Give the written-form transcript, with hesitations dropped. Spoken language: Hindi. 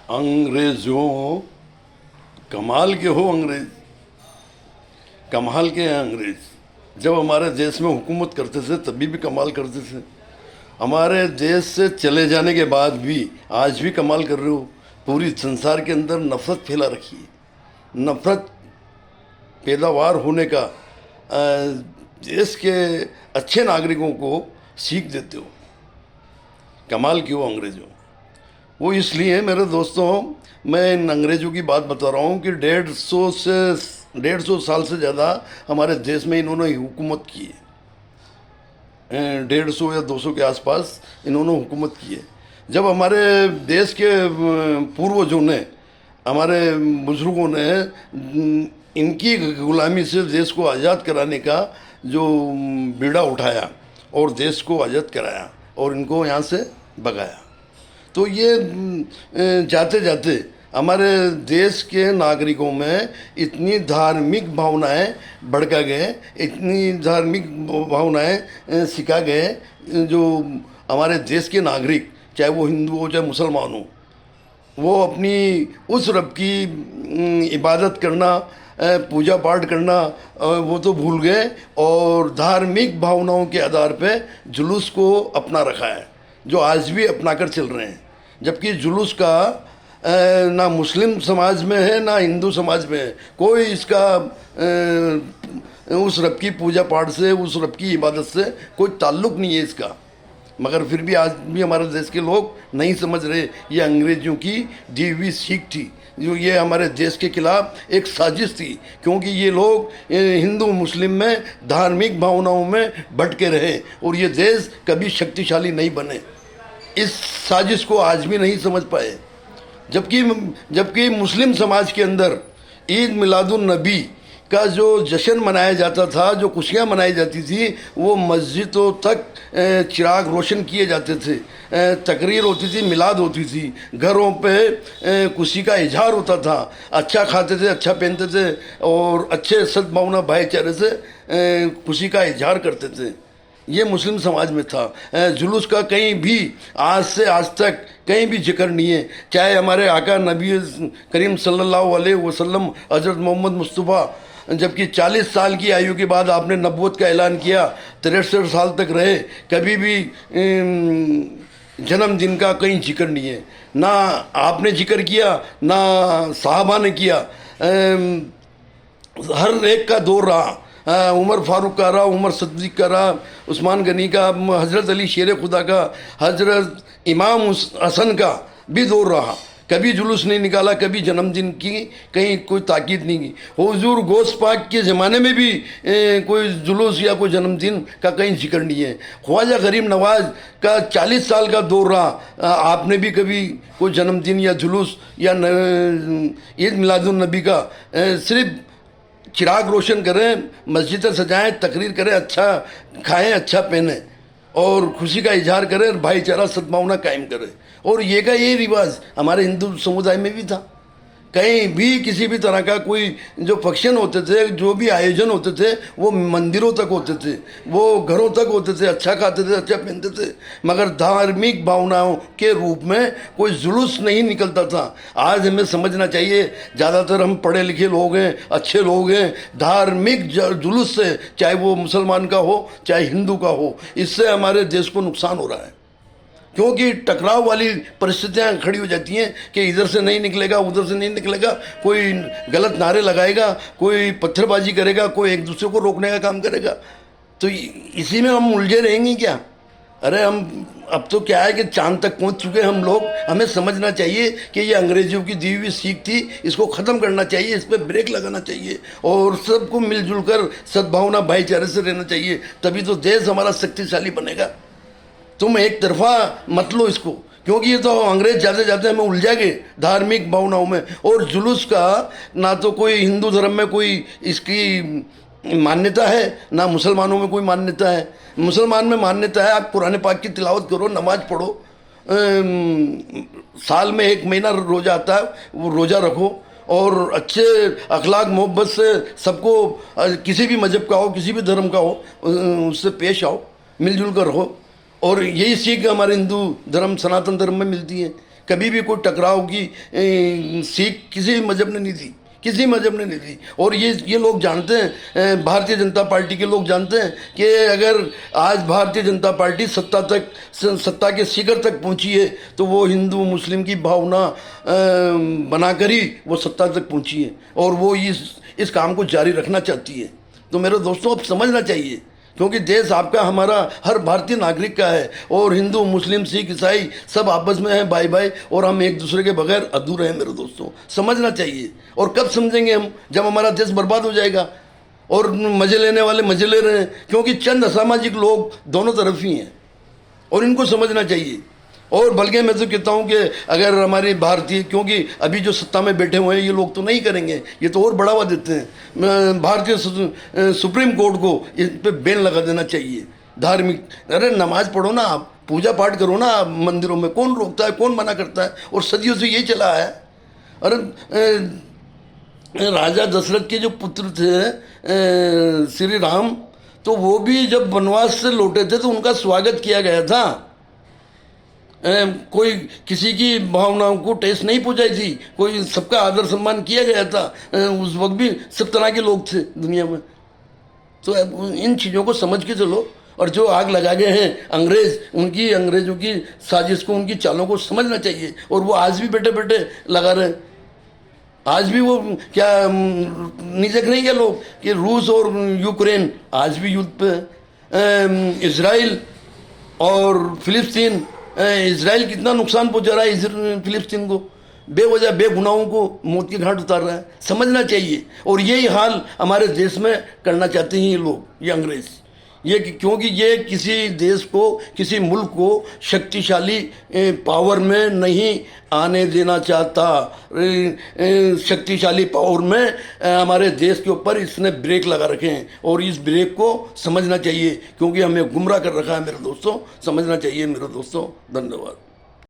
अंग्रेज़ों, कमाल के हो अंग्रेज़, कमाल के हैं अंग्रेज़। जब हमारे देश में हुकूमत करते थे तभी भी कमाल करते थे, हमारे देश से चले जाने के बाद भी आज भी कमाल कर रहे हो। पूरी संसार के अंदर नफ़रत फैला रखी है, नफ़रत पैदावार होने का देश के अच्छे नागरिकों को सीख देते हो। कमाल क्यों अंग्रेज़ों। वो इसलिए मेरे दोस्तों, मैं इन अंग्रेज़ों की बात बता रहा हूँ कि 150 साल से ज़्यादा हमारे देश में इन्होंने हुकूमत की है। 150 या 200 के आसपास इन्होंने हुकूमत की है। जब हमारे देश के पूर्वजों ने, हमारे बुज़ुर्गों ने इनकी गुलामी से देश को आज़ाद कराने का जो बीड़ा उठाया और देश को आज़ाद कराया और इनको यहाँ से भगाया, तो ये जाते जाते हमारे देश के नागरिकों में इतनी धार्मिक भावनाएं भड़का गए, इतनी धार्मिक भावनाएं सिखा गए, जो हमारे देश के नागरिक, चाहे वो हिंदू हो चाहे मुसलमान हो, वो अपनी उस रब की इबादत करना, पूजा पाठ करना वो तो भूल गए और धार्मिक भावनाओं के आधार पे जुलूस को अपना रखा है, जो आज भी अपना कर चल रहे हैं। जबकि जुलूस का ना मुस्लिम समाज में है ना हिंदू समाज में है, कोई इसका उस रब की पूजा पाठ से, उस रब की इबादत से कोई ताल्लुक़ नहीं है इसका। मगर फिर भी आज भी हमारे देश के लोग नहीं समझ रहे, ये अंग्रेज़ों की दी हुई सीख थी, जो ये हमारे देश के खिलाफ एक साजिश थी, क्योंकि ये लोग हिंदू मुस्लिम में धार्मिक भावनाओं में भटके रहे और ये देश कभी शक्तिशाली नहीं बने। इस साजिश को आज भी नहीं समझ पाए। जबकि मुस्लिम समाज के अंदर ईद मिलादुन नबी का जो जश्न मनाया जाता था, जो खुशियाँ मनाई जाती थी, वो मस्जिदों तक चिराग रोशन किए जाते थे, तकरीर होती थी, मिलाद होती थी, घरों पे खुशी का इजहार होता था, अच्छा खाते थे, अच्छा पहनते थे और अच्छे सद्भावना भाईचारे से खुशी का इजहार करते थे। ये मुस्लिम समाज में था। जुलूस का कहीं भी आज से आज तक कहीं भी जिक्र नहीं है, चाहे हमारे आका नबी करीम सल्लल्लाहु अलैहि वसल्लम हज़रत मोहम्मद मुस्तफ़ा, जबकि 40 साल की आयु के बाद आपने नबूवत का ऐलान किया, 63 साल तक रहे, कभी भी जन्मदिन का कहीं जिक्र नहीं है, ना आपने जिक्र किया ना साहबा ने किया। हर एक का दौर रहा, उमर फारूक का रहा, उमर सद्दीक का रहा, उस्मान गनी का, हज़रत अली शेर खुदा का, हज़रत इमाम हसन का भी दौर रहा। कभी जुलूस नहीं निकाला, कभी जन्मदिन की कहीं कोई ताकीद नहीं की। हुजूर गौस पाक के ज़माने में भी कोई जुलूस या कोई जन्मदिन का कहीं जिक्र नहीं है। ख्वाजा गरीब नवाज का 40 साल का दौर रहा, आपने भी कभी कोई जन्मदिन या जुलूस या ईद मिलादुन नबी का सिर्फ चिराग रोशन करें, मस्जिदें सजाएं, तकरीर करें, अच्छा खाएं, अच्छा पहने और खुशी का इजहार करें, भाईचारा सद्भावना कायम करें। और ये का ये रिवाज हमारे हिंदू समुदाय में भी था। कहीं भी किसी भी तरह का कोई जो फंक्शन होते थे, जो भी आयोजन होते थे, वो मंदिरों तक होते थे, वो घरों तक होते थे, अच्छा खाते थे, अच्छा पहनते थे, मगर धार्मिक भावनाओं के रूप में कोई जुलूस नहीं निकलता था। आज हमें समझना चाहिए, ज़्यादातर हम पढ़े लिखे लोग हैं, अच्छे लोग हैं, धार्मिक जुलूस से, चाहे वो मुसलमान का हो चाहे हिंदू का हो, इससे हमारे देश को नुकसान हो रहा है, क्योंकि टकराव वाली परिस्थितियां खड़ी हो जाती हैं कि इधर से नहीं निकलेगा, उधर से नहीं निकलेगा, कोई गलत नारे लगाएगा, कोई पत्थरबाजी करेगा, कोई एक दूसरे को रोकने का काम करेगा, तो इसी में हम उलझे रहेंगे क्या? अरे हम अब तो क्या है कि चांद तक पहुंच चुके हम लोग। हमें समझना चाहिए कि ये अंग्रेज़ों की दी हुई सीख थी, इसको ख़त्म करना चाहिए, इस पर ब्रेक लगाना चाहिए और सबको मिलजुल कर सद्भावना भाईचारे से रहना चाहिए, तभी तो देश हमारा शक्तिशाली बनेगा। तुम एक तरफा मत लो इसको, क्योंकि ये तो अंग्रेज जाते जाते हमें उलझा गए धार्मिक भावनाओं में। और जुलूस का ना तो कोई हिंदू धर्म में कोई इसकी मान्यता है, ना मुसलमानों में कोई मान्यता है। मुसलमान में मान्यता है, आप कुरान पाक की तिलावत करो, नमाज पढ़ो, साल में 1 महीना रोज़ा आता है, वो रोज़ा रखो और अच्छे अखलाक मोहब्बत से सबको, किसी भी मज़हब का हो, किसी भी धर्म का हो, उससे पेश आओ, मिलजुल कर रहो। और यही सीख हमारे हिंदू धर्म, सनातन धर्म में मिलती है। कभी भी कोई टकराव की सीख किसी भी मजहब ने नहीं दी, किसी मजहब ने नहीं दी। और ये लोग जानते हैं, भारतीय जनता पार्टी के लोग जानते हैं कि अगर आज भारतीय जनता पार्टी सत्ता के शिखर तक पहुंची है तो वो हिंदू मुस्लिम की भावना बनाकर ही वो सत्ता तक पहुंची है, और वो इस काम को जारी रखना चाहती है। तो मेरे दोस्तों, अब समझना चाहिए, क्योंकि देश आपका, हमारा, हर भारतीय नागरिक का है, और हिंदू मुस्लिम सिख ईसाई सब आपस में हैं भाई भाई, और हम एक दूसरे के बगैर अधूरे हैं मेरे दोस्तों, समझना चाहिए। और कब समझेंगे हम? जब हमारा देश बर्बाद हो जाएगा और मजे लेने वाले मजे ले रहे हैं, क्योंकि चंद असामाजिक लोग दोनों तरफ ही हैं, और इनको समझना चाहिए। और बल्कि मैं तो कहता हूँ कि अगर हमारी भारतीय, क्योंकि अभी जो सत्ता में बैठे हुए हैं ये लोग तो नहीं करेंगे, ये तो और बढ़ावा देते हैं, भारतीय सुप्रीम कोर्ट को इस पे बैन लगा देना चाहिए। धार्मिक, अरे नमाज पढ़ो ना आप, पूजा पाठ करो ना आप मंदिरों में, कौन रोकता है, कौन मना करता है? और सदियों से ये चला है। अरे राजा दशरथ के जो पुत्र थे श्री राम, तो वो भी जब वनवास से लौटे थे तो उनका स्वागत किया गया था, कोई किसी की भावनाओं को ठेस नहीं पहुंचाई थी, कोई सबका आदर सम्मान किया गया था। उस वक्त भी सब तरह के लोग थे दुनिया में। तो इन चीज़ों को समझ के चलो, और जो आग लगा गए हैं अंग्रेज, उनकी, अंग्रेजों की साजिश को, उनकी चालों को समझना चाहिए। और वो आज भी बैठे बैठे लगा रहे हैं। आज भी वो क्या नहीं देख रहे हैं क्या लोग कि रूस और यूक्रेन आज भी युद्ध पे, इजराइल और फिलिस्तीन, इजराइल कितना नुकसान पहुंचा रहा है फिलिस्तीन को, बेवजह बेगुनाहों को मौत के घाट उतार रहा है। समझना चाहिए। और यही हाल हमारे देश में करना चाहते हैं ये लोग, ये अंग्रेज, क्योंकि ये किसी देश को, किसी मुल्क को शक्तिशाली पावर में नहीं आने देना चाहता। शक्तिशाली पावर में हमारे देश के ऊपर इसने ब्रेक लगा रखे हैं, और इस ब्रेक को समझना चाहिए, क्योंकि हमें गुमराह कर रखा है मेरे दोस्तों। समझना चाहिए मेरे दोस्तों। धन्यवाद।